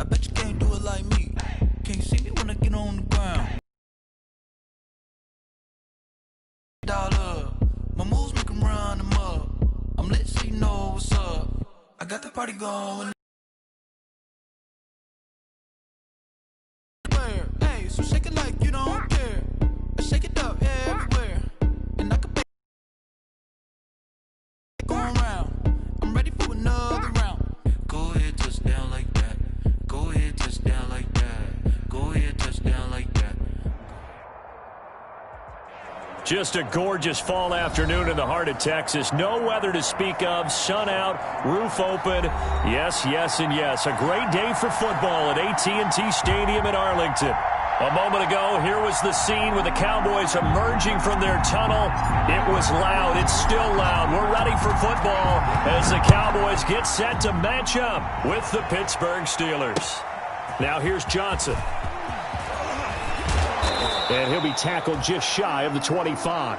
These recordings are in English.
I bet you can't do it like me. Can't see me when I get on the ground. Dollar, my moves make 'em run them up. I'm lit so you know what's up. I got the party going. Hey, so shake it like you don't care. I shake it up everywhere. And I can pay going round. I'm ready for another round. Go ahead, touch down like that. Go ahead, touch down like that. Go ahead, touch down like that. Just a gorgeous fall afternoon in the heart of Texas. No weather to speak of. Sun out, roof open. Yes, yes, and yes. A great day for football at AT&T Stadium in Arlington. A moment ago, here was the scene with the Cowboys emerging from their tunnel. It was loud. It's still loud. We're ready for football as the Cowboys get set to match up with the Pittsburgh Steelers. Now here's Johnson. And he'll be tackled just shy of the 25.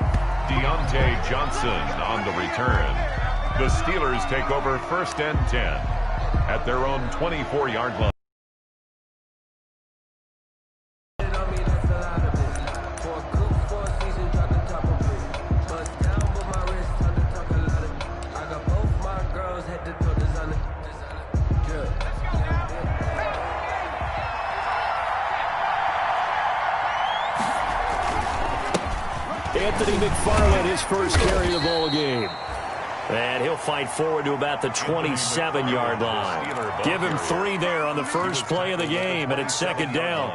Deontay Johnson on the return. The Steelers take over 1st and 10 at their own 24-yard line. Anthony McFarland, his first carry of the ball game. And he'll fight forward to about the 27-yard line. Give him 3 there on the first play of the game, and it's 2nd down.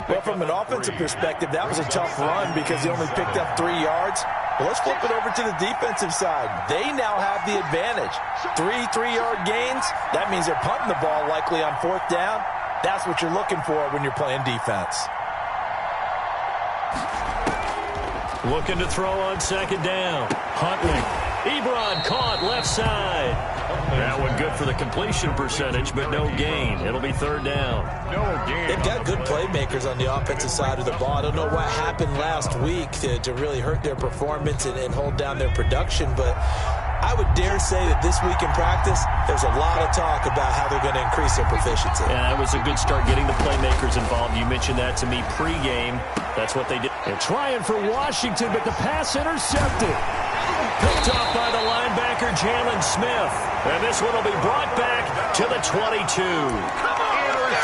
Well, from an offensive perspective, that was a tough run because he only picked up 3 yards. Well, let's flip it over to the defensive side. They now have the advantage. 3 3-yard gains. That means they're punting the ball likely on 4th down. That's what you're looking for when you're playing defense. Looking to throw on 2nd down. Huntley. Ebron caught left side. That one good for the completion percentage, but no gain. It'll be 3rd down. No gain. They've got good playmakers on the offensive side of the ball. I don't know what happened last week to really hurt their performance and hold down their production, but I would dare say that this week in practice, there's a lot of talk about how they're going to increase their proficiency. Yeah, that was a good start getting the playmakers involved. You mentioned that to me pregame. That's what they did. They're trying for Washington, but the pass intercepted. Picked off by the linebacker, Jalen Smith. And this one will be brought back to the 22.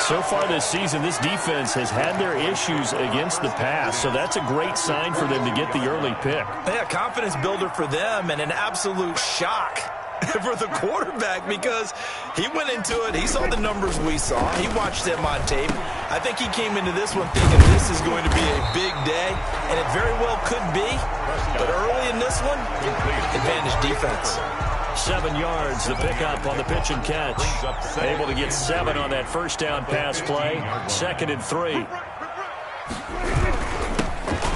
So far this season, this defense has had their issues against the pass, so that's a great sign for them to get the early pick. Yeah, confidence builder for them and an absolute shock for the quarterback because he went into it. He saw the numbers we saw. He watched them on tape. I think he came into this one thinking this is going to be a big day, and it very well could be. But early in this one, advantage defense. 7 yards, the pickup on the pitch and catch. Able to get 7 on that first down pass play. 2nd and 3.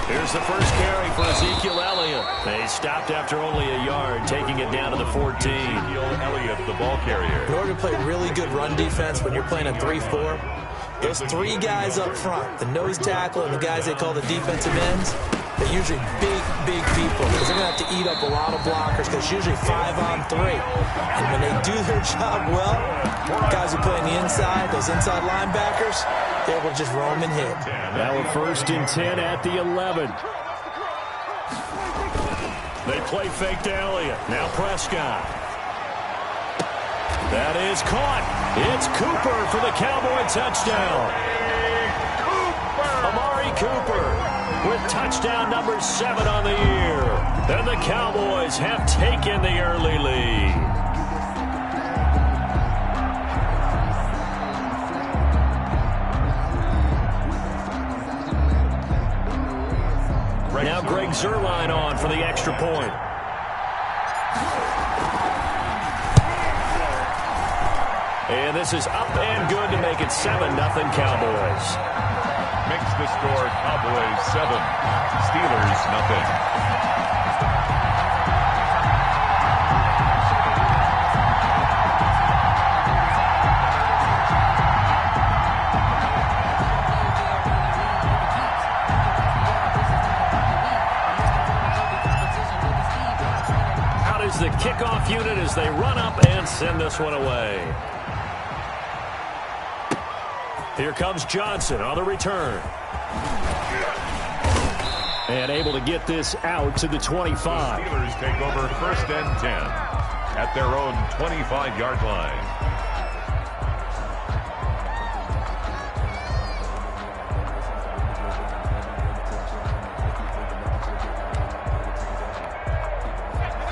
Here's the first carry for Ezekiel Elliott. They stopped after only a yard, taking it down to the 14. Ezekiel Elliott, the ball carrier. In order to play really good run defense when you're playing a 3-4, those 3 guys up front, the nose tackle and the guys they call the defensive ends, they're usually big people because they're going to have to eat up a lot of blockers because it's usually 5-on-3. And when they do their job well, guys who play on the inside, those inside linebackers, they're able to just roam and hit. Now a 1st and 10 at the 11. They play fake to Elliott. Now Prescott. That is caught. It's Cooper for the Cowboy touchdown. Amari Cooper with touchdown number 7 on the year. And the Cowboys have taken the early lead. Now Greg Zuerlein on for the extra point. And this is up and good to make it 7-0 Cowboys. Makes the score Cowboys 7, Steelers nothing. The kickoff unit as they run up and send this one away. Here comes Johnson on the return. And able to get this out to the 25. The Steelers take over 1st and 10 at their own 25-yard line.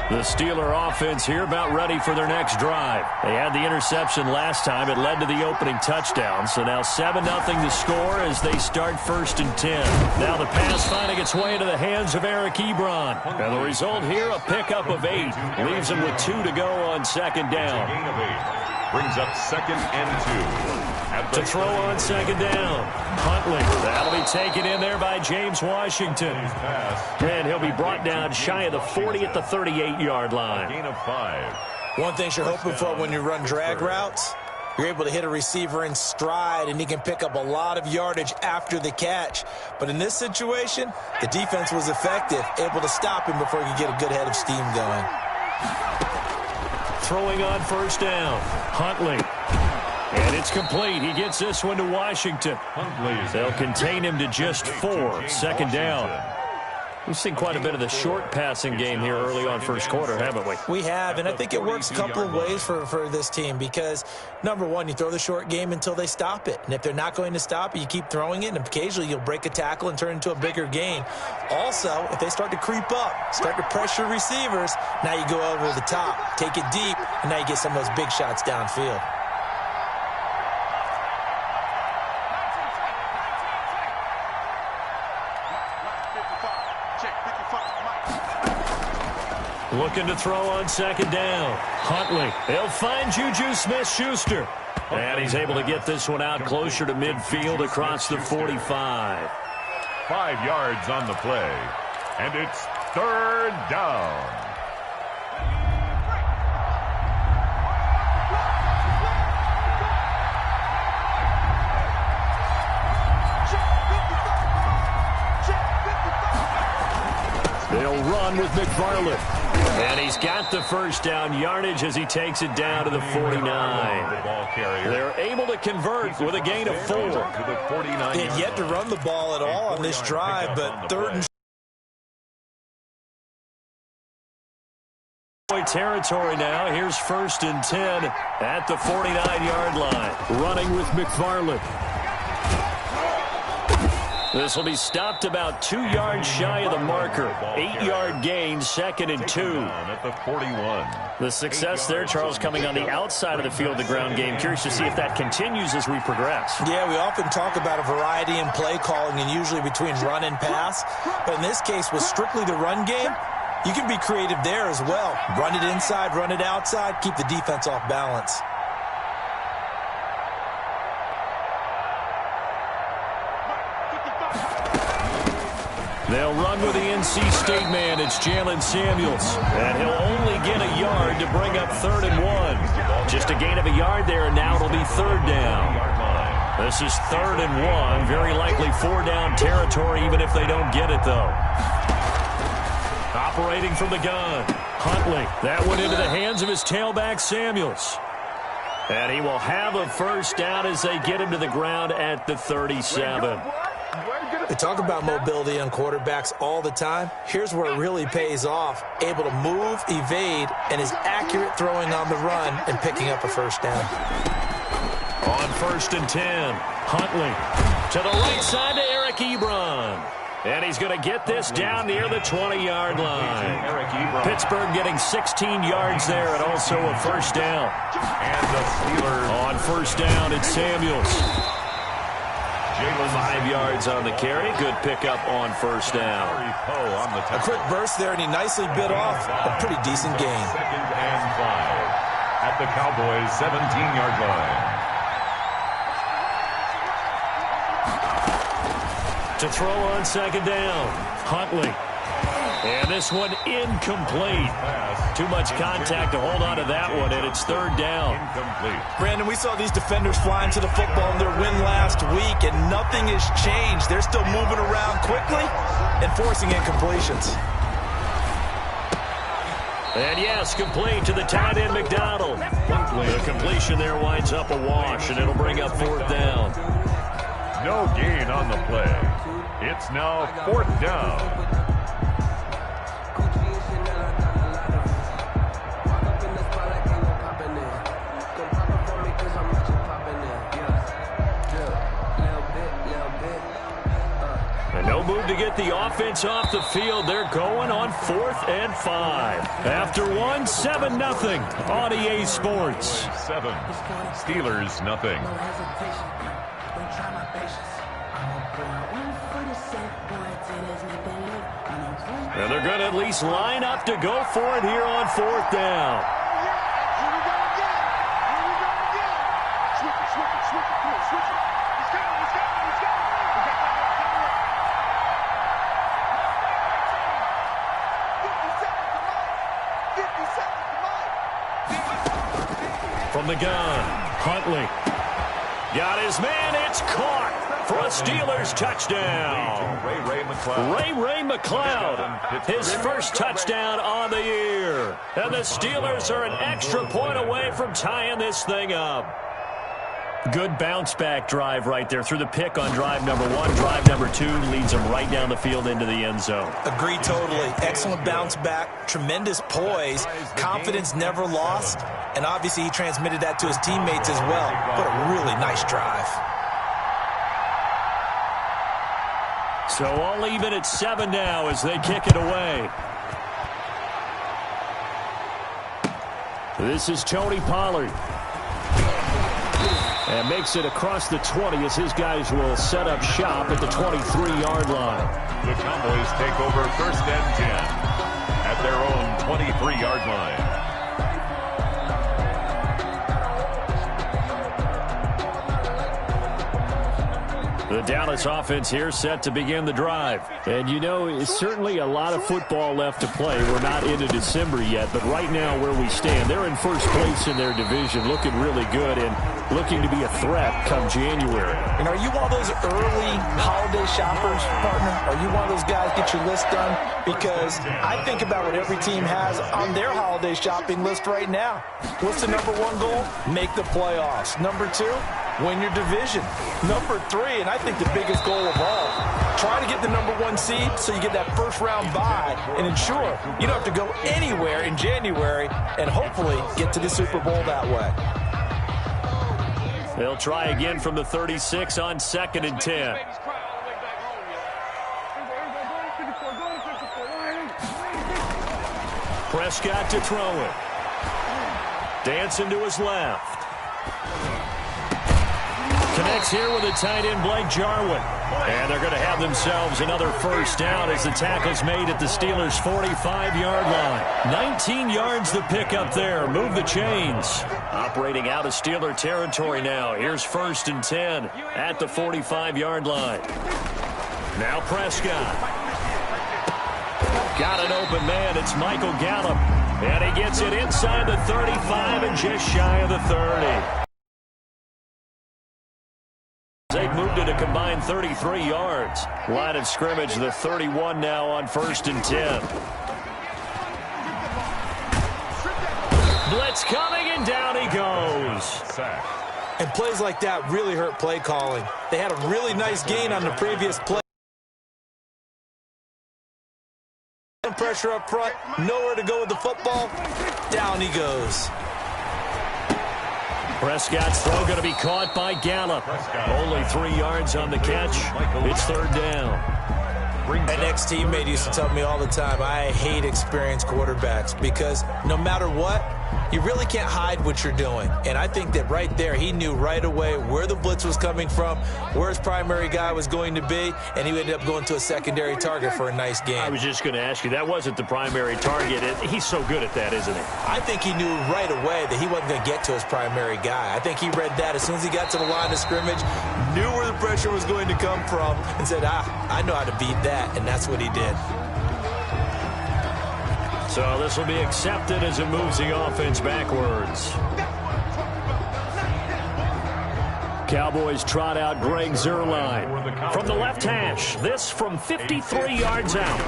The Steeler offense here about ready for their next drive. They had the interception last time. It led to the opening touchdown. So now 7-0 the score as they start 1st and 10. Now the pass finding its way into the hands of Eric Ebron. And the result here, a pickup of 8. Leaves him with 2 to go on 2nd down. Gain of 8. Brings up 2nd and 2. To throw on 2nd down. Huntley. That'll be taken in there by James Washington. And he'll be brought down shy of the 40 at the 38-yard line. Gain of 5. One thing you're hoping for when you run drag routes, you're able to hit a receiver in stride, and he can pick up a lot of yardage after the catch. But in this situation, the defense was effective, able to stop him before he could get a good head of steam going. Throwing on 1st down. Huntley. And it's complete. He gets this one to Washington. They'll contain him to just 4. 2nd down. We've seen quite a bit of the short passing game here early on 1st quarter, haven't we? We have, and I think it works a couple of ways for this team because, number one, you throw the short game until they stop it. And if they're not going to stop it, you keep throwing it, and occasionally you'll break a tackle and turn into a bigger gain. Also, if they start to creep up, start to pressure receivers, now you go over the top, take it deep, and now you get some of those big shots downfield. Looking to throw on 2nd down. Huntley. They'll find Juju Smith-Schuster. And he's able to get this one out closer to midfield across the 45. 5 yards on the play. And it's 3rd down. They'll run with McFarland. And he's got the 1st down yardage as he takes it down to the 49. They're able to convert with a gain of 4. They had yet to run the ball at all on this drive, but 3rd and territory now. Here's 1st and 10 at the 49-yard line. Running with McFarland. This will be stopped about 2 yards shy of the marker. 8-yard gain, 2nd and 2. At the 41. The success there, Charles, coming on the outside of the field, the ground game. Curious to see if that continues as we progress. Yeah, we often talk about a variety in play calling and usually between run and pass. But in this case, with strictly the run game, you can be creative there as well. Run it inside, run it outside, keep the defense off balance. They'll run with the NC State man. It's Jalen Samuels. And he'll only get a yard to bring up 3rd and 1. Just a gain of a yard there, and now it'll be 3rd down. This is 3rd and 1. Very likely 4-down territory, even if they don't get it, though. Operating from the gun. Huntley. That went into the hands of his tailback, Samuels. And he will have a 1st down as they get him to the ground at the 37. They talk about mobility on quarterbacks all the time. Here's where it really pays off. Able to move, evade, and is accurate throwing on the run and picking up a 1st down. On 1st and 10, Huntley to the right side to Eric Ebron. And he's going to get this down near the 20-yard line. Pittsburgh getting 16 yards there and also a 1st down. And the Steelers. On 1st down, it's Samuels. 5 yards on the carry. Good pickup on 1st down. A quick burst there, and he nicely bit off a pretty decent gain. 2nd and 5 at the Cowboys' 17-yard line. To throw on 2nd down, Huntley. And this one incomplete. Too much contact to hold on to that one, and it's 3rd down. Incomplete. Brandon, we saw these defenders flying to the football in their win last week, and nothing has changed. They're still moving around quickly and forcing incompletions. And yes, complete to the tight end, McDonald. The completion there winds up a wash, and it'll bring up 4th down. No gain on the play. It's now 4th down. No move to get the offense off the field. They're going on 4th and 5. After 7-0 on EA Sports. 7. Steelers, nothing. And they're going to at least line up to go for it here on 4th down. From the gun, Huntley. Got his man, it's caught for a Steelers touchdown. Ray McLeod, his first touchdown on the year. And the Steelers are an extra point away from tying this thing up. Good bounce-back drive right there through the pick on drive number 1. Drive number 2 leads them right down the field into the end zone. Agree totally. Excellent bounce-back, tremendous poise, confidence never lost, and obviously he transmitted that to his teammates as well. What a really nice drive. So all even at 7 now as they kick it away. This is Tony Pollard. And makes it across the 20 as his guys will set up shop at the 23-yard line. The Cowboys take over 1st and 10 at their own 23-yard line. The Dallas offense here set to begin the drive. And, you know, it's certainly a lot of football left to play. We're not into December yet, but right now where we stand, they're in first place in their division, looking really good and looking to be a threat come January. And are you one of those early holiday shoppers, partner? Are you one of those guys get your list done? Because I think about what every team has on their holiday shopping list right now. What's the number 1 goal? Make the playoffs. Number 2, win your division. Number 3, and I think the biggest goal of all, try to get the number 1 seed so you get that first-round bye and ensure you don't have to go anywhere in January and hopefully get to the Super Bowl that way. They'll try again from the 36 on 2nd and 10. Prescott to throw it. Dancing to his left. Connects here with a tight end, Blake Jarwin. And they're going to have themselves another first down as the tackle's made at the Steelers' 45-yard line. 19 yards to pick up there. Move the chains. Operating out of Steeler territory now. Here's 1st and 10 at the 45-yard line. Now Prescott. Got an open man. It's Michael Gallup. And he gets it inside the 35 and just shy of the 30. They've moved it a combined 33 yards. Line of scrimmage, the 31 now on 1st and 10. Blitz coming, and down he goes. And plays like that really hurt play calling. They had a really nice gain on the previous play. Pressure up front, nowhere to go with the football. Down he goes. Prescott's throw going to be caught by Gallup. Only 3 yards on the catch. It's 3rd down. An ex-teammate used to tell me all the time, I hate experienced quarterbacks because no matter what, you really can't hide what you're doing. And I think that right there, he knew right away where the blitz was coming from, where his primary guy was going to be, and he ended up going to a secondary target for a nice game. I was just going to ask you, that wasn't the primary target. He's so good at that, isn't he? I think he knew right away that he wasn't going to get to his primary guy. I think he read that as soon as he got to the line of scrimmage, knew where the pressure was going to come from, and said, I know how to beat that, and that's what he did. So this will be accepted as it moves the offense backwards. Cowboys trot out Greg Zuerlein from the left hash. This from 53 yards out.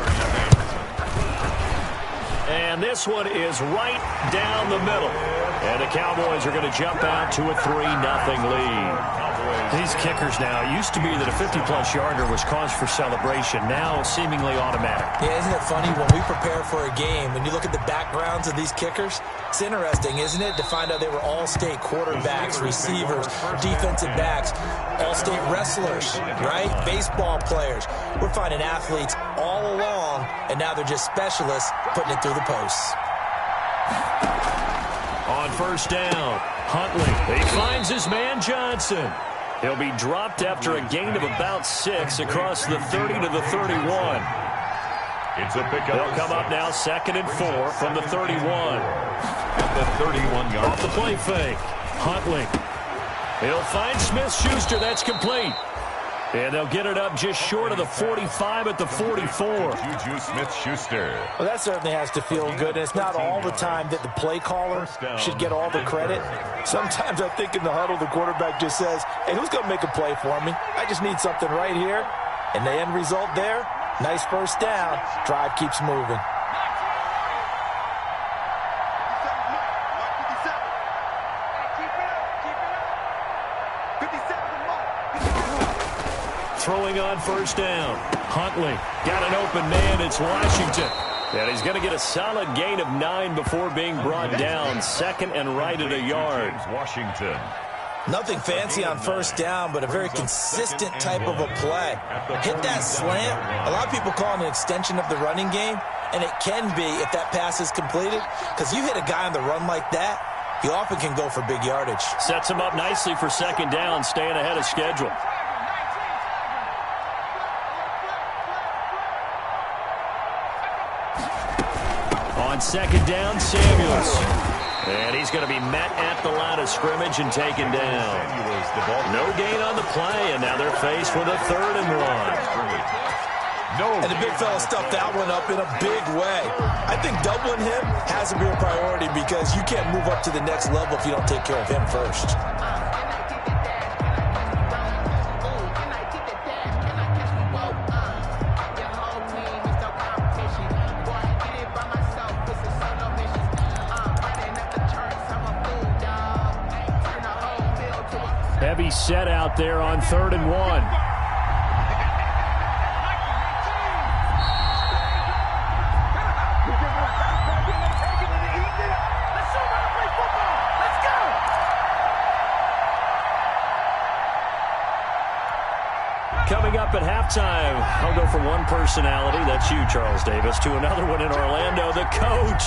And this one is right down the middle. And the Cowboys are going to jump out to a 3-0 lead. These kickers now, it used to be that a 50-plus yarder was cause for celebration. Now, seemingly automatic. Yeah, isn't it funny when we prepare for a game, when you look at the backgrounds of these kickers, it's interesting, isn't it, to find out they were all-state quarterbacks, receivers, defensive backs, all-state wrestlers, right? Baseball players. We're finding athletes all along, and now they're just specialists putting it through the posts. On first down, Huntley. He finds his man Johnson. He'll be dropped after a gain of about 6 across the 30 to the 31. It's a pickup. They'll come up now 2nd and 4 from the 31. At the 31-yard. Off the play fake. Huntley. He'll find Smith-Schuster. That's complete. And they'll get it up just short of the 45 at the 44. Juju Smith-Schuster. Well, that certainly has to feel good. And it's not all the time that the play caller should get all the credit. Sometimes I think in the huddle, the quarterback just says, hey, who's going to make a play for me? I just need something right here. And the end result there, nice first down. Drive keeps moving. Throwing on first down. Huntley got an open man. It's Washington. And he's going to get a solid gain of 9 before being brought down. 2nd and right at a yard. Washington. Nothing fancy on first down, but a very consistent type of a play. Hit that slant. A lot of people call it an extension of the running game, and it can be if that pass is completed, because you hit a guy on the run like that, he often can go for big yardage. Sets him up nicely for 2nd down, staying ahead of schedule. On 2nd down, Samuels. And he's going to be met at the line of scrimmage and taken down. No gain on the play, and now they're faced with a 3rd and 1. And the big fella stuffed that one up in a big way. I think doubling him has to be a priority because you can't move up to the next level if you don't take care of him first. Heavy set out there on 3rd and 1. Coming up at halftime, I'll go from one personality, that's you, Charles Davis, to another one in Orlando, the coach.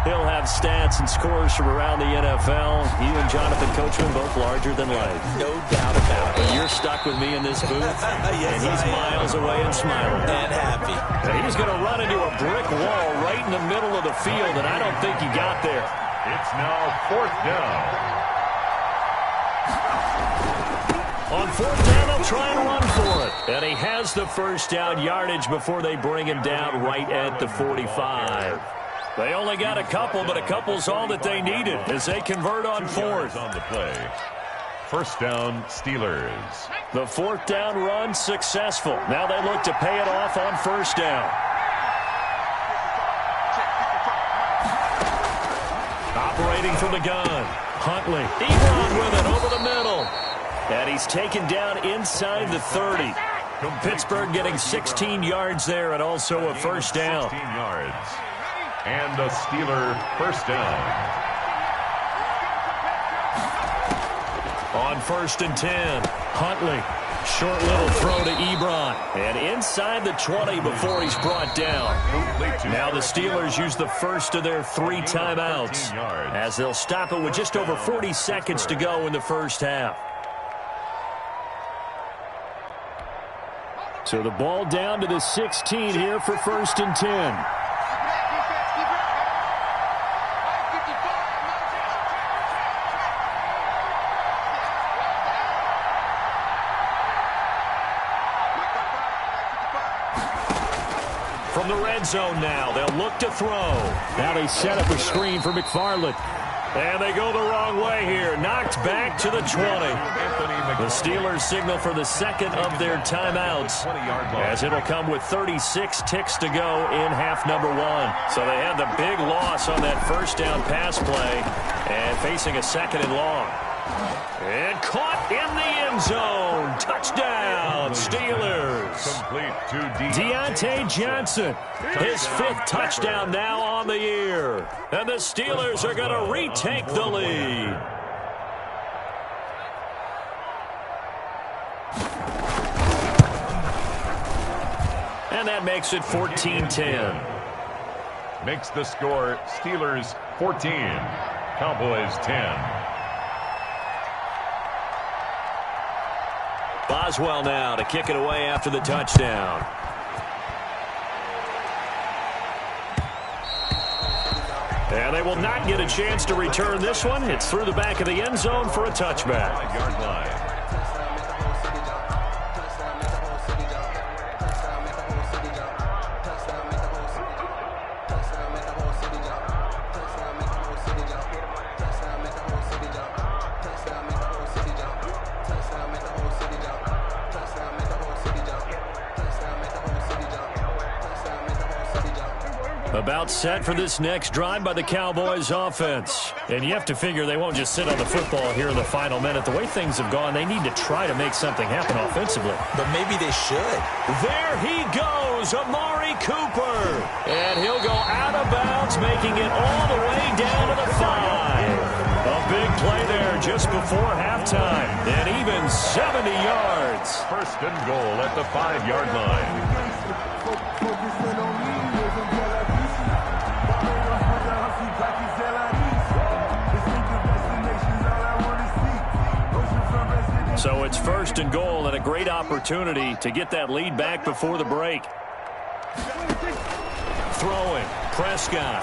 He'll have stats and scores from around the NFL. You and Jonathan Coachman both larger than life. No doubt about it. But you're stuck with me in this booth, yes, and he's miles away and smiling. And happy. And he's going to run into a brick wall right in the middle of the field, and I don't think he got there. It's now 4th down. On 4th down, they'll try and run for it. And he has the first down yardage before they bring him down right at the 45. They only got a couple, but a couple's all that they needed as they convert on 4th. On the play. First down, Steelers. The 4th down run successful. Now they look to pay it off on first down. Operating from the gun. Huntley. Ebron with it over the middle. And he's taken down inside the 30. Pittsburgh getting 16 yards there and also a first down. 16 yards. And a Steeler first down. On 1st and 10, Huntley. Short little throw to Ebron. And inside the 20 before he's brought down. Now the Steelers use the first of their 3 timeouts as they'll stop it with just over 40 seconds to go in the first half. So the ball down to the 16 here for 1st and 10. From the red zone now, they'll look to throw. Now they set up a screen for McFarland. And they go the wrong way here. Knocked back to the 20. The Steelers signal for the 2nd of their timeouts as it'll come with 36 ticks to go in half number 1. So they had the big loss on that first down pass play and facing a 2nd and long. And caught in the end zone. Touchdown, Steelers. Complete to Deontay Johnson, his 5th touchdown now on the year. And the Steelers are going to retake the lead. And that makes it 14-10. Makes the score Steelers 14, Cowboys 10. Boswell now to kick it away after the touchdown. And they will not get a chance to return this one. It's through the back of the end zone for a touchback. 5-yard line. About set for this next drive by the Cowboys offense. And you have to figure they won't just sit on the football here in the final minute. The way things have gone, they need to try to make something happen offensively. But maybe they should. There he goes, Amari Cooper. And he'll go out of bounds, making it all the way down to the 5. A big play there just before halftime. And even 70 yards. First and goal at the 5-yard line. So it's first and goal and a great opportunity to get that lead back before the break. Throwing, Prescott.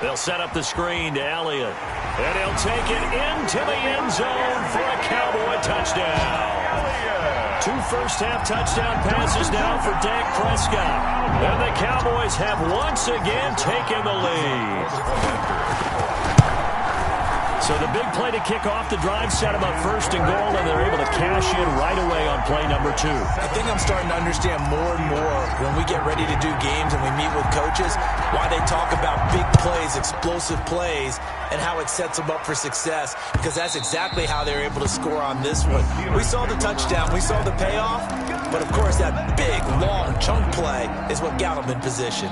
They'll set up the screen to Elliott. And he'll take it into the end zone for a Cowboy touchdown. 2 first-half touchdown passes now for Dak Prescott. And the Cowboys have once again taken the lead. So the big play to kick off the drive set them up first and goal, and they're able to cash in right away on play number 2. I think I'm starting to understand more and more when we get ready to do games and we meet with coaches why they talk about big plays, explosive plays, and how it sets them up for success, because that's exactly how they're able to score on this one. We saw the touchdown, we saw the payoff, but of course that big, long chunk play is what got them in position.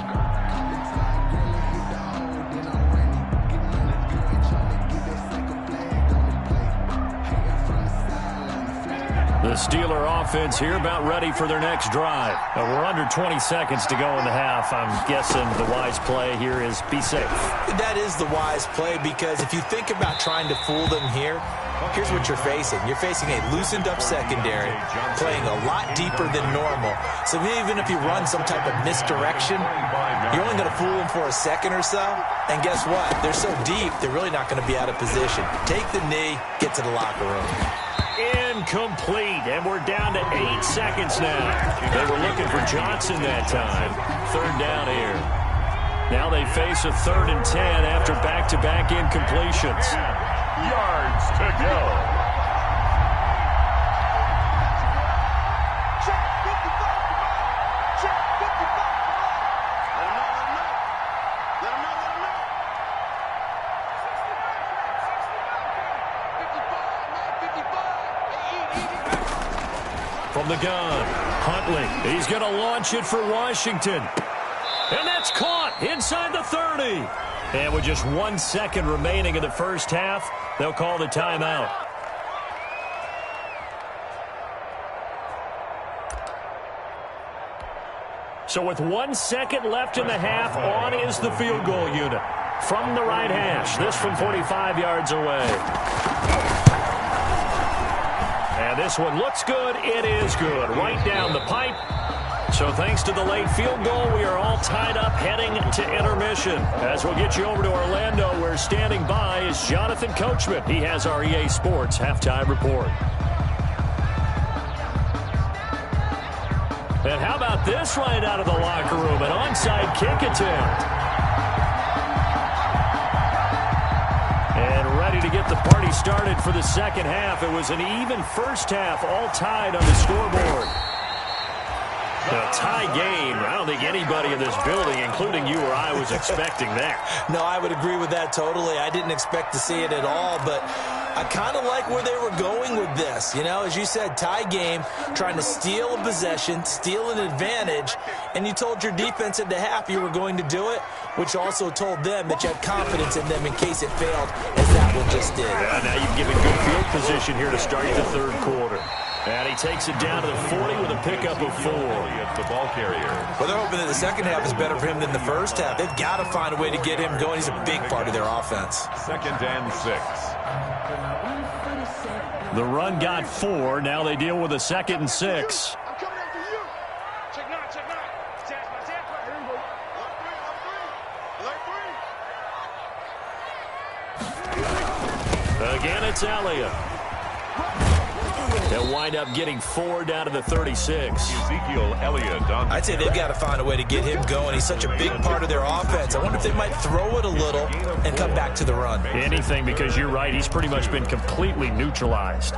The Steeler offense here about ready for their next drive. We're under 20 seconds to go in the half. I'm guessing the wise play here is be safe. That is the wise play, because if you think about trying to fool them here, here's what you're facing. You're facing a loosened up secondary, playing a lot deeper than normal. So even if you run some type of misdirection, you're only going to fool them for a second or so. And guess what? They're so deep, they're really not going to be out of position. Take the knee, get to the locker room. Incomplete, and we're down to 8 seconds now. They were looking for Johnson that time. 3rd down here. Now they face a 3rd and 10 after back-to-back incompletions. Yards to go. From the gun, Huntley. He's going to launch it for Washington. And that's caught inside the 30. And with just 1 second remaining in the first half, they'll call the timeout. So with 1 second left in the half, on is the field goal unit. From the right hash, this from 45 yards away. And this one looks good. It is good. Right down the pipe. So thanks to the late field goal, we are all tied up heading to intermission. As we'll get you over to Orlando, where standing by is Jonathan Coachman. He has our EA Sports halftime report. And how about this right out of the locker room? An onside kick attempt. And ready to get the party started for the second half. It was an even first half, all tied on the scoreboard. A tie game. I don't think anybody in this building, including you or I, was expecting that. No, I would agree with that totally. I didn't expect to see it at all, but I kind of like where they were going with this. You know, as you said, tie game, trying to steal a possession, steal an advantage, and you told your defense at the half you were going to do it, which also told them that you had confidence in them in case it failed, as that one just did. Yeah, now you've given good field position here to start the third quarter. And he takes it down to the 40 with a pickup of 4. The ball carrier. Well, they're hoping that the second half is better for him than the first half. They've got to find a way to get him going. He's a big part of their offense. 2nd and 6. The run got 4. Now they deal with a 2nd and 6. Again, it's Elliott. They'll wind up getting 4 down to the 36. Ezekiel Elliott. I'd say they've got to find a way to get him going. He's such a big part of their offense. I wonder if they might throw it a little and come back to the run. Anything, because you're right. He's pretty much been completely neutralized.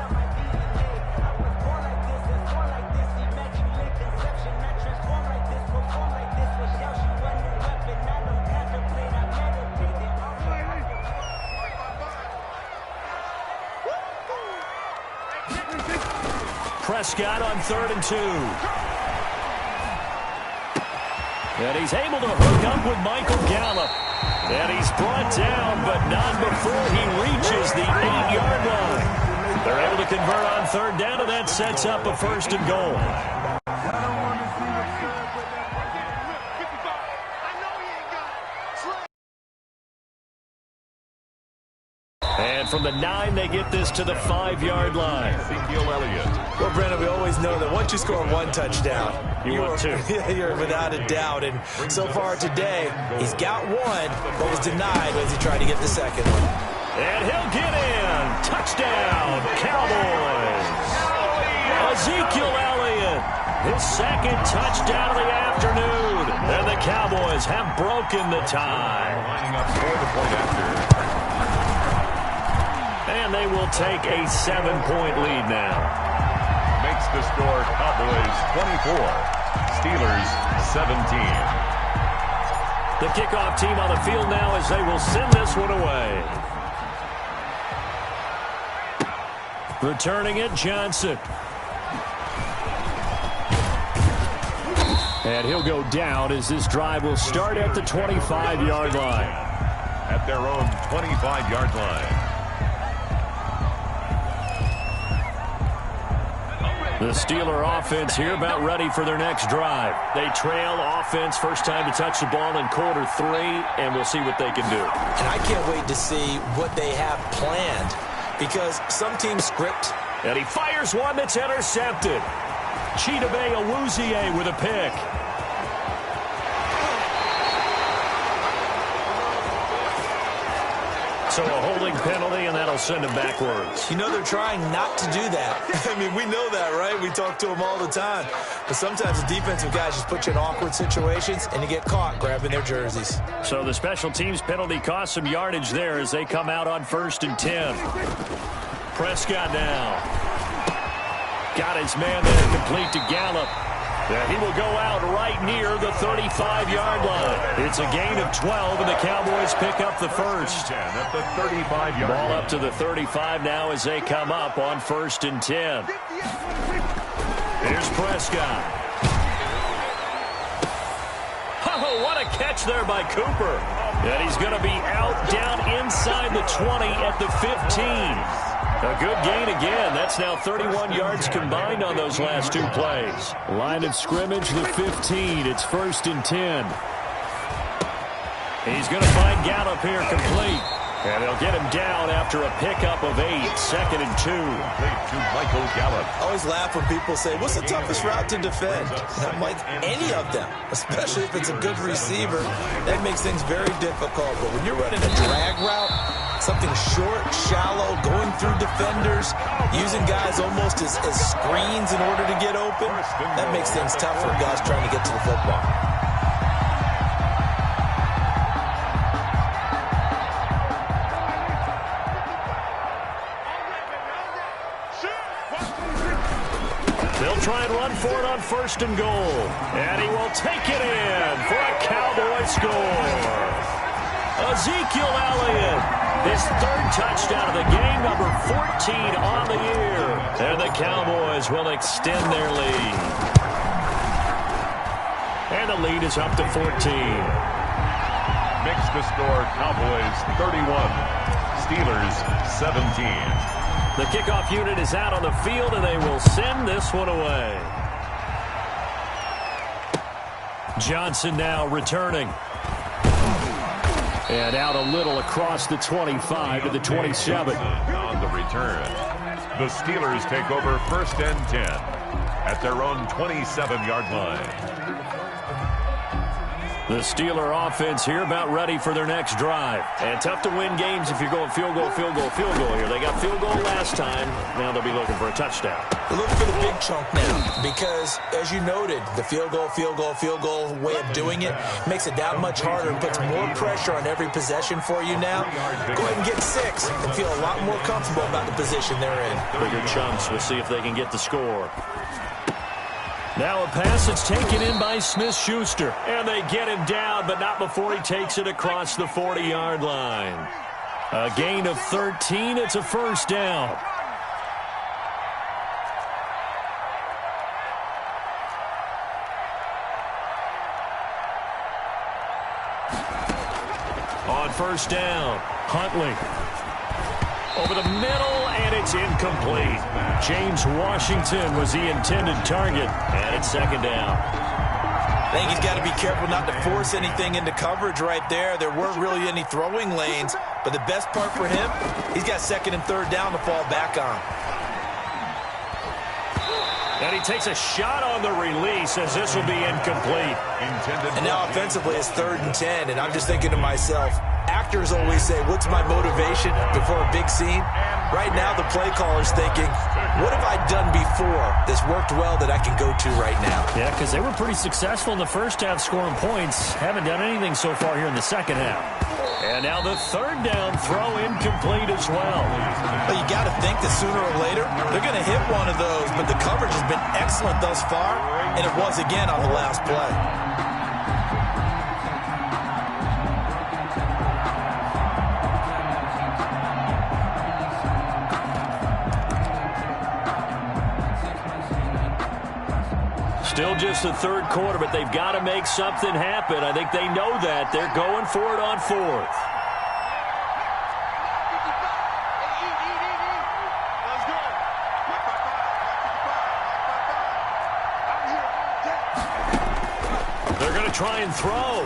Prescott on 3rd and 2. And he's able to hook up with Michael Gallup. And he's brought down, but not before he reaches the 8-yard line. They're able to convert on 3rd down, and that sets up a 1st and goal. And from the 9, they get this to the 5-yard line. Ezekiel Elliott. Well, Brennan, we always know that once you score 1 touchdown, you're 2. You're without a doubt. And so far today, he's got 1, but was denied as he tried to get the 2nd one. And he'll get in. Touchdown, Cowboys. Ezekiel Elliott, his 2nd touchdown of the afternoon. And the Cowboys have broken the tie. Lining up for the point after. And they will take a 7-point lead now. Makes the score Cowboys 24, Steelers 17. The kickoff team on the field now as they will send this one away. Returning it, Johnson. And he'll go down as this drive will start at the 25-yard line. At their own 25-yard line. The Steeler offense here about ready for their next drive. They trail offense, first time to touch the ball in quarter 3, and we'll see what they can do. And I can't wait to see what they have planned, because some teams script. And he fires one that's intercepted. Chidobe Awuzie with a pick. So a holding penalty, and that'll send him backwards. You know, they're trying not to do that. I mean, we know that, right? We talk to them all the time. But sometimes the defensive guys just put you in awkward situations, and you get caught grabbing their jerseys. So the special teams penalty cost some yardage there as they come out on 1st and 10. Prescott now. Got his man there, complete to Gallup. He will go out right near the 35-yard line. It's a gain of 12, and the Cowboys pick up the first. At the 35-yard line. Ball up to the 35 now as they come up on 1st and 10. Here's Prescott. Oh, what a catch there by Cooper. And he's going to be out down inside the 20 at the 15. A good gain again. That's now 31 yards combined on those last 2 plays. Line of scrimmage, the 15. It's 1st and 10. He's going to find Gallup here complete. And they'll get him down after a pickup of 8. 2nd and 2. To Michael Gallup. I always laugh when people say, what's the toughest route to defend? I'm like, any of them, especially if it's a good receiver. That makes things very difficult. But when you're running a drag route, something short, shallow, going through defenders, using guys almost as screens in order to get open, that makes things tough for guys trying to get to the football. They'll try and run for it on 1st and goal. And he will take it in for a Cowboy score. Ezekiel Elliott, his third touchdown of the game, number 14 on the year. And the Cowboys will extend their lead. And the lead is up to 14. Makes the score Cowboys 31, Steelers 17. The kickoff unit is out on the field, and they will send this one away. Johnson now returning. And out a little across the 25 to the 27. On the return, the Steelers take over 1st and 10 at their own 27-yard line. The Steeler offense here about ready for their next drive. And tough to win games if you're going field goal, field goal, field goal here. They got field goal last time. Now they'll be looking for a touchdown. They're looking for the big chunk now because, as you noted, the field goal way of doing it makes it that much harder and puts more pressure on every possession for you now. Go ahead and get 6 and feel a lot more comfortable about the position they're in. Bigger chunks. We'll see if they can get the score. Now a pass that's taken in by Smith-Schuster. And they get him down, but not before he takes it across the 40-yard line. A gain of 13. It's a first down. On first down, Huntley. Over the middle, and it's incomplete. James Washington was the intended target, and it's second down. I think he's got to be careful not to force anything into coverage right there. There weren't really any throwing lanes, but the best part for him, he's got 2nd and 3rd down to fall back on. And he takes a shot on the release as this will be incomplete. And now offensively it's 3rd and 10, and I'm just thinking to myself, actors always say, what's my motivation before a big scene? Right now the play caller's thinking, what have I done before that's worked well that I can go to right now? Yeah, because they were pretty successful in the first half scoring points. Haven't done anything so far here in the second half. And now the 3rd down throw incomplete as well. Well, you got to think that sooner or later they're going to hit one of those, but the coverage has been excellent thus far, and it was again on the last play. Still just the 3rd quarter, but they've got to make something happen. I think they know that. They're going for it on 4th. They're going to try and throw.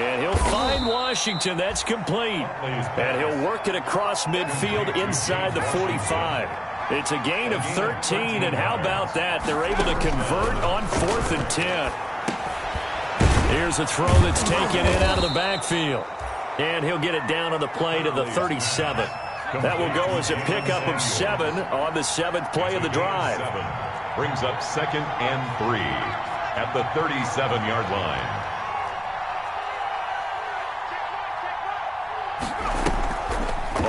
And he'll find Washington. That's complete. And he'll work it across midfield inside the 45. It's a gain of 13, and how about that? They're able to convert on 4th and 10. Here's a throw that's taken in out of the backfield. And he'll get it down on the play to the 37. That will go as a pickup of 7 on the 7th play of the drive. Brings up 2nd and 3 at the 37-yard line.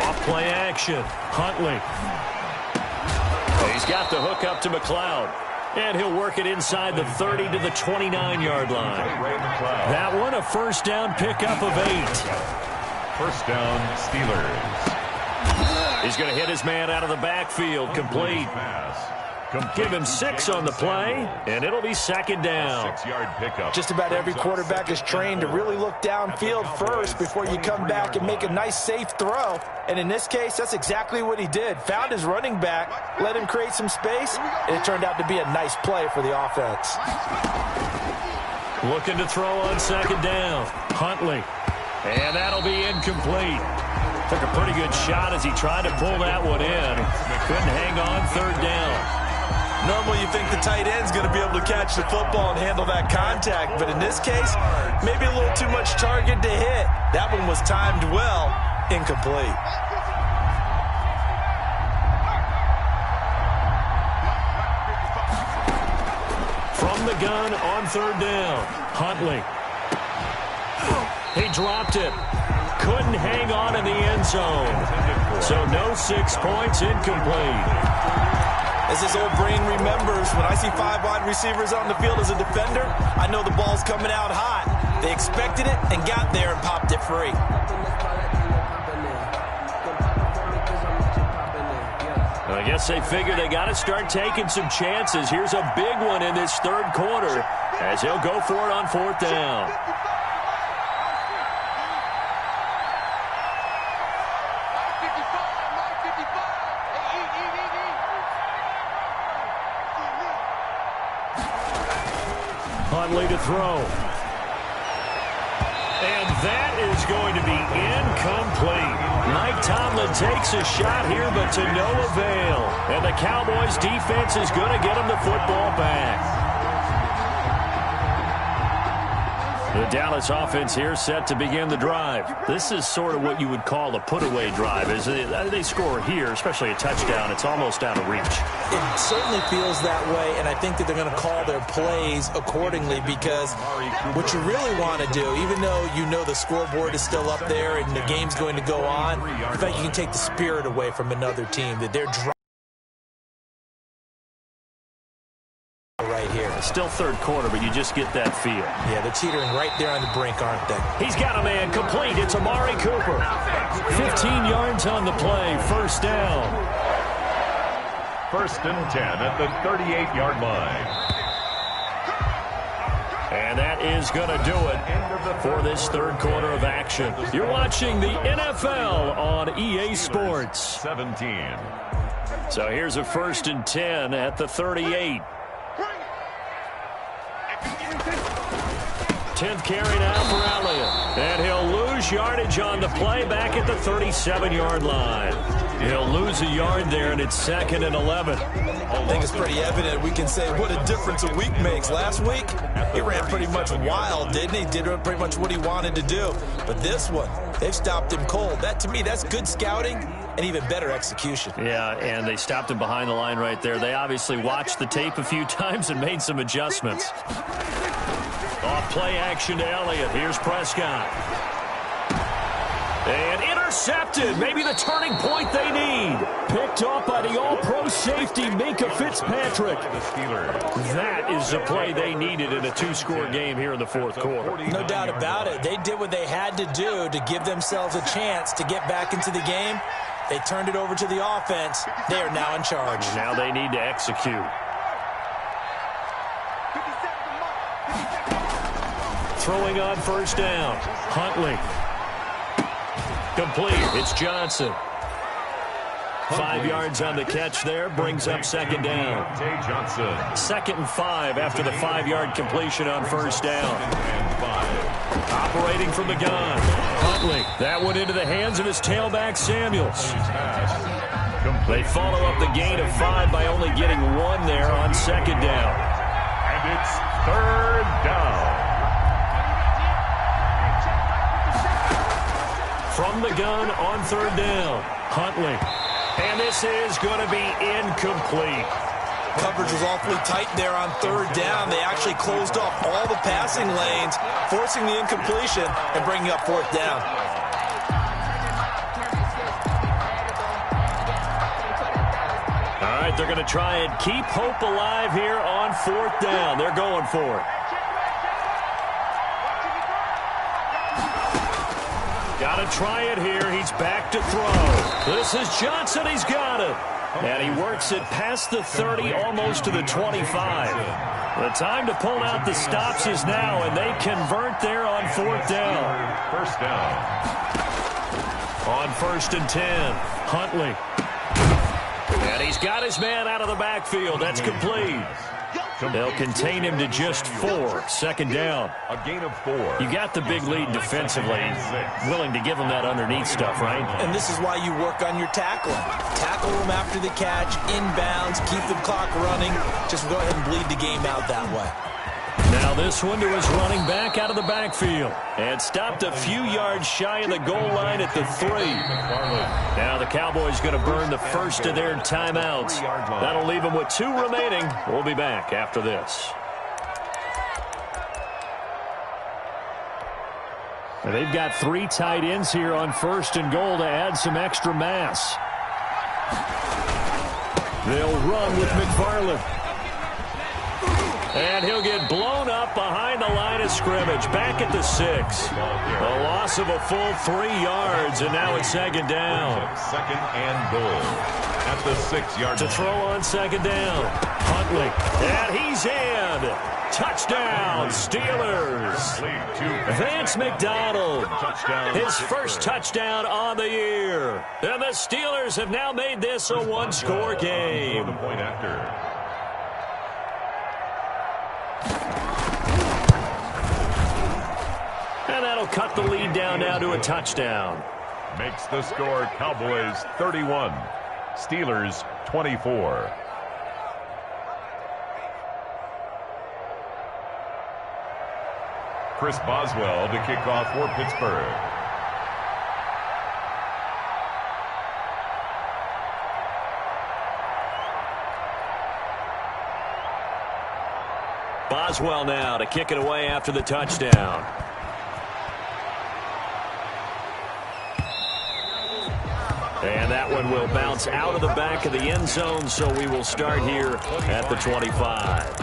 Off play action. Huntley. He's got the hook up to McLeod. And he'll work it inside the 30 to the 29-yard line. That one, a first down pickup of 8. First down, Steelers. He's going to hit his man out of the backfield. Complete. Give him 6 on the play, and it'll be second down. 6-yard pickup. Just about every quarterback is trained to really look downfield first before you come back and make a nice, safe throw. And in this case, that's exactly what he did. Found his running back, let him create some space, and it turned out to be a nice play for the offense. Looking to throw on second down. Huntley. And that'll be incomplete. Took a pretty good shot as he tried to pull that one in. Couldn't hang on third down. Normally you think the tight end's going to be able to catch the football and handle that contact, but in this case, maybe a little too much target to hit. That one was timed well, incomplete. From the gun on third down, Huntley. He dropped it. Couldn't hang on in the end zone. So no 6 points, incomplete. As his old brain remembers, when I see 5 wide receivers on the field as a defender, I know the ball's coming out hot. They expected it and got there and popped it free. I guess they figure they got to start taking some chances. Here's a big one in this third quarter as he'll go for it on fourth down. Huntley to throw. And that is going to be incomplete. Mike Tomlin takes a shot here, but to no avail. And the Cowboys defense is going to get him the football back. The Dallas offense here set to begin the drive. This is sort of what you would call a put-away drive. As they score here, especially a touchdown, it's almost out of reach. It certainly feels that way, and I think that they're going to call their plays accordingly because what you really want to do, even though you know the scoreboard is still up there and the game's going to go on, in fact, you can take the spirit away from another team, that they're right here. Still third quarter, but you just get that feel. Yeah, they're teetering right there on the brink, aren't they? He's got a man complete. It's Amari Cooper. 15 yards on the play. First down. First and 10 at the 38-yard line. And that is going to do it for this third quarter of action. You're watching the NFL on EA Sports. 17. So here's a first and 10 at the 38. 10th carry now for Elliott. And he'll lose yardage on the play back at the 37-yard line. He'll lose a yard there, and it's 2nd and 11. I think it's pretty evident. We can say what a difference a week makes. Last week, he ran pretty much wild, didn't he? Did pretty much what he wanted to do. But this one, they've stopped him cold. That, to me, that's good scouting and even better execution. Yeah, and they stopped him behind the line right there. They obviously watched the tape a few times and made some adjustments. Off play action to Elliott. Here's Prescott. And intercepted. Maybe the turning point they need. Picked off by the all-pro safety, Minka Fitzpatrick. That is the play they needed in a two-score game here in the fourth quarter. No doubt about it. They did what they had to do to give themselves a chance to get back into the game. They turned it over to the offense. They are now in charge. Now they need to execute. Throwing on first down. Huntley. Complete. It's Johnson. 5 yards on the catch there. Brings up second down. 2nd and 5 after the 5-yard completion on first down. Operating from the gun. Huntley. That one into the hands of his tailback, Samuels. They follow up the gain of 5 by only getting 1 there on second down. And it's third down. From the gun on third down. Huntley. And this is going to be incomplete. Coverage was awfully tight there on third down. They actually closed off all the passing lanes, forcing the incompletion and bringing up fourth down. All right, they're going to try and keep hope alive here on fourth down. They're going for it. Got to try it here. He's back to throw. This is Johnson. He's got it. And he works it past the 30, almost to the 25. The time to pull out the stops is now, and they convert there on fourth down. First down. On 1st and 10, Huntley. And he's got his man out of the backfield. That's complete. They'll contain him to just 4. Second down. A gain of 4. You got the big lead defensively. Willing to give them that underneath stuff, right? And this is why you work on your tackling. Tackle them after the catch, inbounds, keep the clock running. Just go ahead and bleed the game out that way. Now this one to his running back out of the backfield. And stopped a few yards shy of the goal line at the 3. Now the Cowboys going to burn the first of their timeouts. That'll leave them with 2 remaining. We'll be back after this. And they've got 3 tight ends here on 1st and goal to add some extra mass. They'll run with McFarland. And he'll get blown up up behind the line of scrimmage, back at the 6. A loss of a full 3 yards, and now it's second down. Second and goal at the 6-yard to line. throw on second down. Huntley, and he's in. Touchdown, Steelers. Vance McDonald, his first touchdown on the year. And the Steelers have now made this a one-score game. The point after. And that'll cut the lead down now to a touchdown. Makes the score Cowboys 31, Steelers 24. Chris Boswell to kick off for Pittsburgh. Boswell now to kick it away after the touchdown. And that one will bounce out of the back of the end zone, so we will start here at the 25.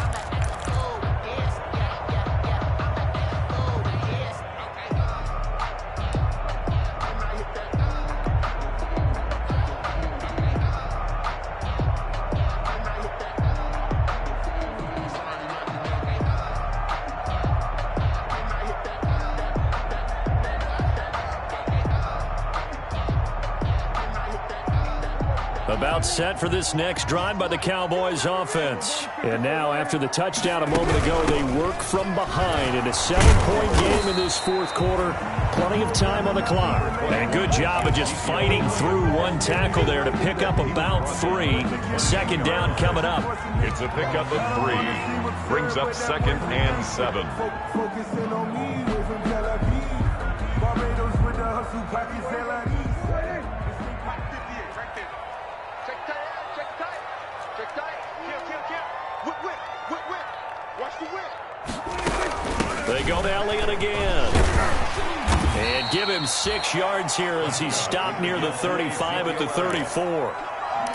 About set for this next drive by the Cowboys offense. And now after the touchdown a moment ago, they work from behind in a 7-point game in this fourth quarter. Plenty of time on the clock. And a good job of just fighting through one tackle there to pick up about 3. Second down coming up. It's a pickup of 3. Brings up second and 7. Focusing on me, we're from Tel Aviv. Barbados with the hustle, Pakistan. They go to Elliott again. And give him 6 yards here as he's stopped near the 35 at the 34.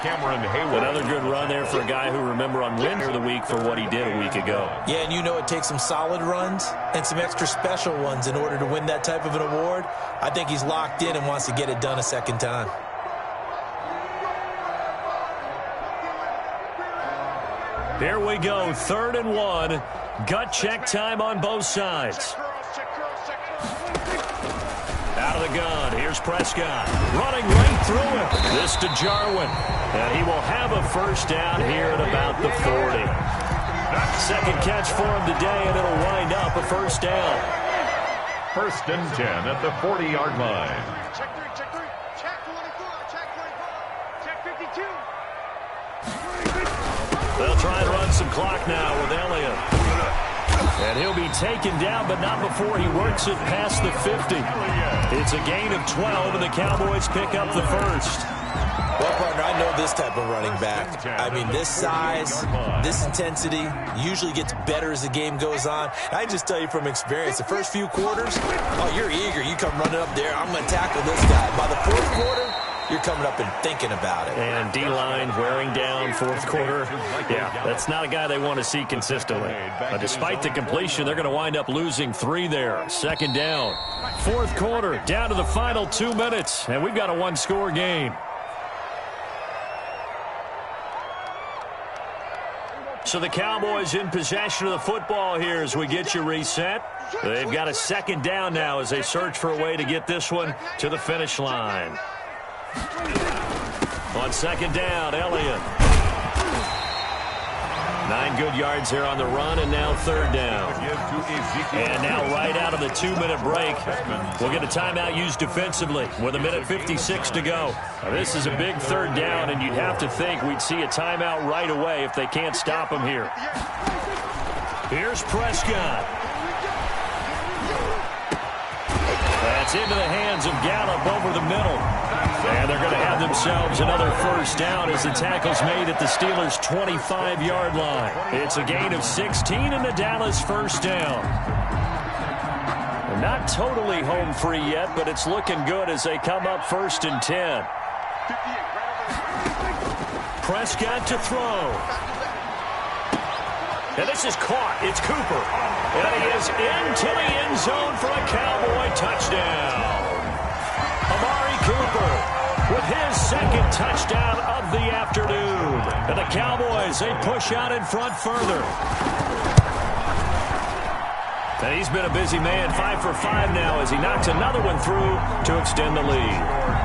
Cameron Hayward. Another good run there for a guy who, remember, on Winner of the Week for what he did a week ago. Yeah, and you know it takes some solid runs and some extra special ones in order to win that type of an award. I think he's locked in and wants to get it done a second time. Here we go, 3rd and 1. Gut check time on both sides. Out of the gun, here's Prescott. Running right through him. This to Jarwin. And he will have a first down here at about the 40. Second catch for him today, and it'll wind up a first down. 1st and 10 at the 40-yard line. Check 3, check 3. Check 24, check 24. Check 52. They'll try and run some clock now with Elliott. And he'll be taken down, but not before he works it past the 50. It's a gain of 12, and the Cowboys pick up the first. Well, partner, I know this type of running back. I mean, this size, this intensity usually gets better as the game goes on. I just tell you from experience, the first few quarters, oh, you're eager. You come running up there, I'm going to tackle this guy. By the 4th quarter, you're coming up and thinking about it. And D-line wearing down 4th quarter. Yeah, that's not a guy they want to see consistently. But despite the completion, they're going to wind up losing 3 there. Second down. 4th quarter, down to the final 2 minutes. And we've got a one-score game. So the Cowboys in possession of the football here as we get you reset. They've got a second down now as they search for a way to get this one to the finish line. On second down, Elliott. 9 good yards here on the run, and now 3rd down. And now right out of the 2-minute break, we'll get a timeout used defensively with 1:56 to go. Now, this is a big 3rd down, and you'd have to think we'd see a timeout right away if they can't stop him here. Here's Prescott. That's into the hands of Gallup over the middle. And they're going to have themselves another first down as the tackle's made at the Steelers' 25-yard line. It's a gain of 16 and the Dallas first down. They're not totally home free yet, but it's looking good as they come up 1st and 10. Prescott to throw. And this is caught. It's Cooper. And he is into the end zone for a Cowboy touchdown. Amari Cooper with his second touchdown of the afternoon. And the Cowboys, they push out in front further. And he's been a busy man, 5 for 5 now as he knocks another one through to extend the lead.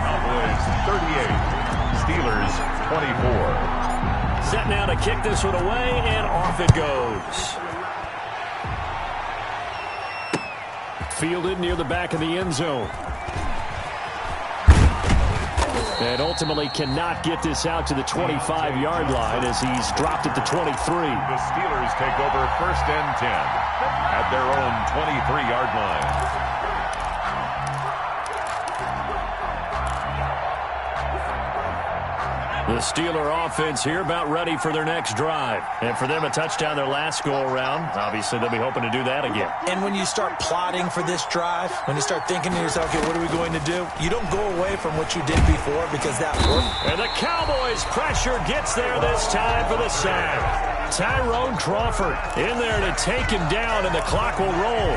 Cowboys 38, Steelers 24. Set now to kick this one away, and off it goes. Fielded near the back of the end zone. And ultimately cannot get this out to the 25-yard line as he's dropped at the 23. The Steelers take over 1st and 10 at their own 23-yard line. The Steeler offense here about ready for their next drive. And for them, a touchdown their last go-around. Obviously, they'll be hoping to do that again. And when you start plotting for this drive, when you start thinking to yourself, okay, what are we going to do? You don't go away from what you did before because that worked. And the Cowboys' pressure gets there this time for the sack. Tyrone Crawford in there to take him down, and the clock will roll.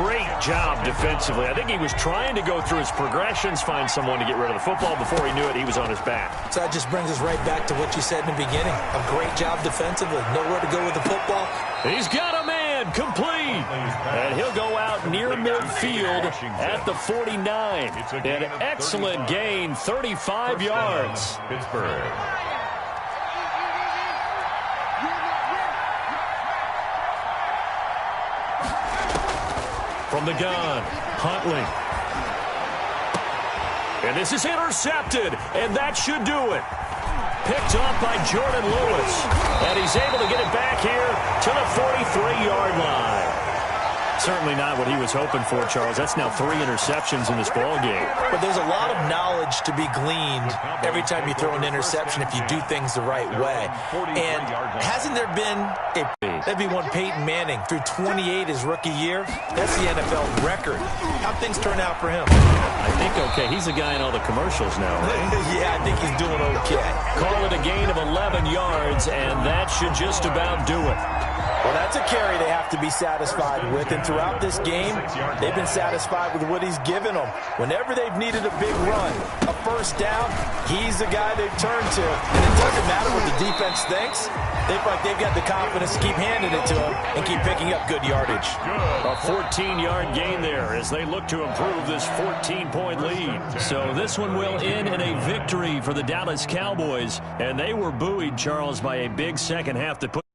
Great job defensively. I think he was trying to go through his progressions, find someone to get rid of the football. Before he knew it, he was on his back. So that just brings us right back to what you said in the beginning. A great job defensively. Nowhere to go with the football. He's got a man complete. And he'll go out near midfield at the 49. An excellent gain, 35 yards. Pittsburgh. From the gun, Huntley. And this is intercepted, and that should do it. Picked up by Jordan Lewis. And he's able to get it back here to the 43-yard line. Certainly not what he was hoping for, Charles. That's now 3 interceptions in this ballgame. But there's a lot of knowledge to be gleaned every time you throw an interception if you do things the right way. And hasn't there been that'd be one Peyton Manning through 28 his rookie year? That's the NFL record. How'd things turn out for him? I think okay. He's a guy in all the commercials now, right? Yeah, I think he's doing okay. Call it a gain of 11 yards, and that should just about do it. Well, that's a carry they have to be satisfied with, and throughout this game, they've been satisfied with what he's given them. Whenever they've needed a big run, a first down, he's the guy they've turned to. And it doesn't matter what the defense thinks. They feel like they've got the confidence to keep handing it to him and keep picking up good yardage. A 14-yard gain there as they look to improve this 14-point lead. So this one will end in a victory for the Dallas Cowboys, and they were buoyed, Charles, by a big second half that put